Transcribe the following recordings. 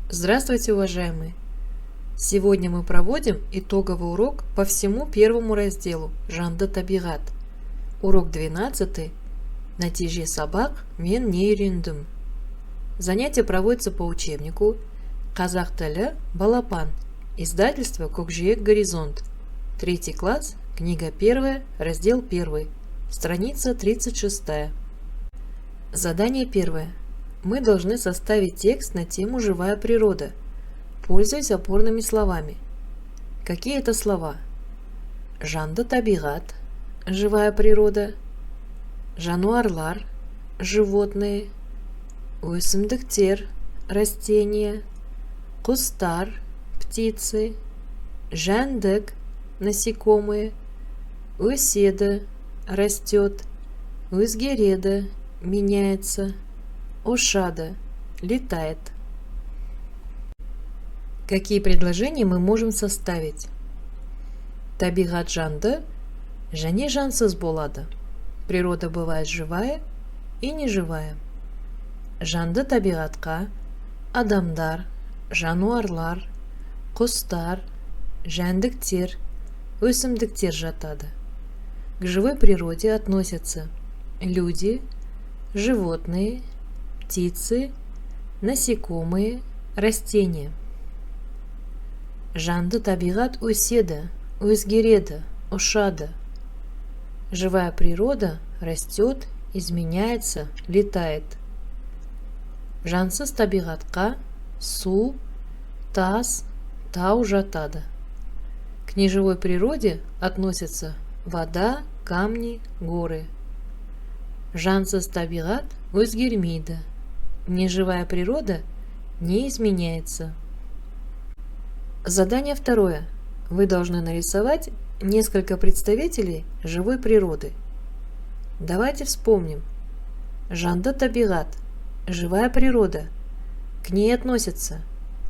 Здравствуйте, уважаемые! Сегодня мы проводим итоговый урок по всему первому разделу «Жанды табиғат». Урок 12. Нәтиже сабақ мен не үйрендім. Занятие проводится по учебнику «Қазақ тілі балапан», издательство «Көкжиек Горизонт», 3 класс, книга 1, раздел 1, страница 36. Задание 1. Мы должны составить текст на тему «Живая природа», пользуясь опорными словами. Какие это слова? Жанды табиғат – живая природа, жануарлар – животные, өсімдіктер – растения, құстар – птицы, жәндік – насекомые, өседі – растет, өзгереді – меняется, ұшады – летает. Какие предложения мы можем составить? Табиғат жанды және жансыз болады. Природа бывает живая и неживая. Жанды табиғатқа адамдар, жануарлар, құстар, жәндіктер, өсімдіктер жатады. К живой природе относятся люди, животные, птицы, насекомые, растения. Жанды табиғат өседі, өзгереді, ұшады. Живая природа растет, изменяется, летает. Жансыз табиғатқа су, тас, тау жатады. К неживой природе относятся вода, камни, горы. Жансыз табиғат өзгермейді. Неживая природа не изменяется. Задание 2. Вы должны нарисовать несколько представителей живой природы. Давайте вспомним. Жанды табиғат – живая природа. К ней относятся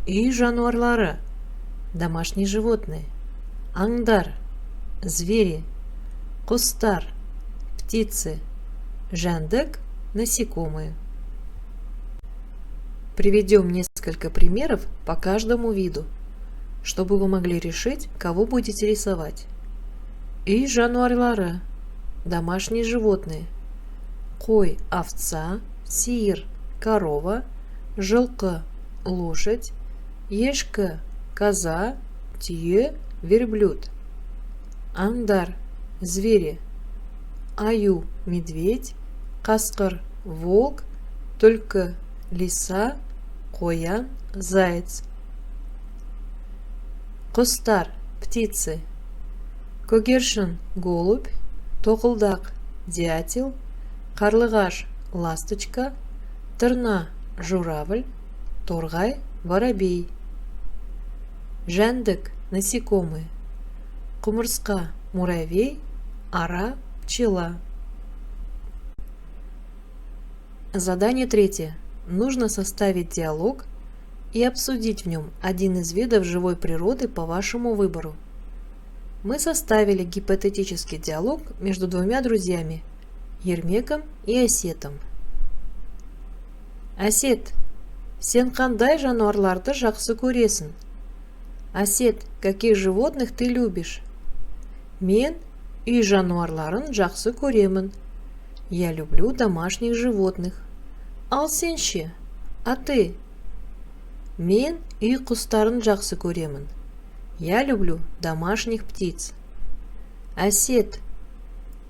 и жануарлары – домашние животные, аңдар – звери, құстар – птицы, жәндік – насекомые. Приведем несколько примеров по каждому виду, чтобы вы могли решить, кого будете рисовать. И жануарлары – домашние животные. Қой – овца, сиыр – корова, жылқы – лошадь, ешкі – коза, түйе – верблюд. Аңдар – звери. Аю – медведь, қасқыр – волк, түлкі – лиса, қоян – заяц. Құстар – птицы. Көгершін – голубь, тоқылдақ – дятел, қарлығаш – ласточка, тырна – журавль, торғай – воробей. Жәндік – насекомые. Құмырсқа – муравей, ара – пчела. Задание 3. Нужно составить диалог и обсудить в нем один из видов живой природы по вашему выбору. Мы составили гипотетический диалог между двумя друзьями – Ермеком и Асетом. Асет, сен қандай жануарларды жақсы көресің? Асет, каких животных ты любишь? Мен үй жануарларын жақсы көремін. Я люблю домашних животных. Ал сен ше, а ты? Мен үй құстарын жақсы көремін. Я люблю домашних птиц. Асет,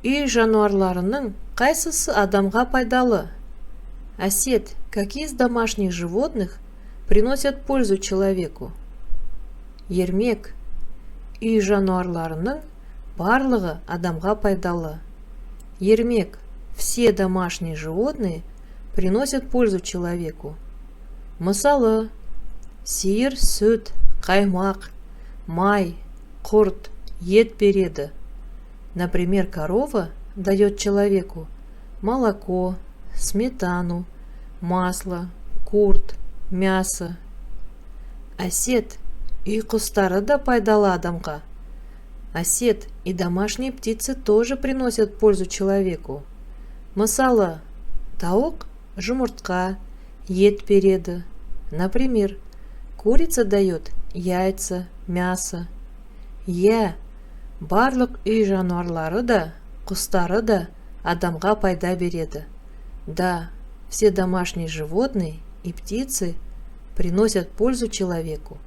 үй жануарларының қайсысы адамға пайдалы? Асет, какие из домашних животных приносят пользу человеку? Ермек, үй жануарларының барлығы адамға пайдалы. Ермек, все домашние животные приносят пользу человеку. Мысалы, сиыр сүт, қаймақ, май, құрт, ет береді. Например, корова дает человеку молоко, сметану, масло, құрт, мясо. Асет, үй құстары да пайдалы адамға. Асет, и домашние птицы тоже приносят пользу человеку. Мысалы, тауық жұмыртқа, ет береді. Например, Курица дает яйца, мясо. Барлық үй жануарлары да, құстары да адамға пайда береді. Да, все домашние животные и птицы приносят пользу человеку.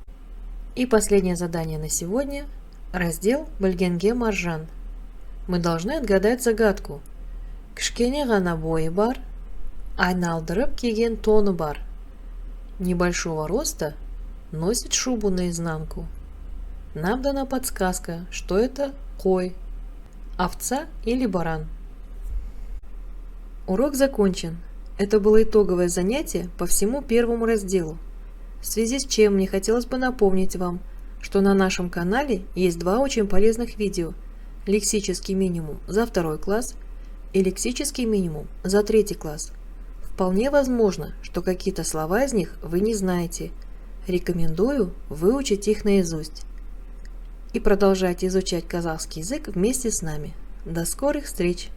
И последнее задание на сегодня. Раздел «Білгенге маржан». Мы должны отгадать загадку. Кішкене ғана бойы бар, айналдырып киген тоны бар. Небольшого роста, носит шубу наизнанку. Нам дана подсказка, что это қой, овца или баран. Урок закончен. Это было итоговое занятие по всему первому разделу. В связи с чем мне хотелось бы напомнить вам, что на нашем канале есть два очень полезных видео: лексический минимум за 2 класс и лексический минимум за 3 класс. Вполне возможно, что какие-то слова из них вы не знаете. Рекомендую выучить их наизусть. И продолжайте изучать казахский язык вместе с нами. До скорых встреч!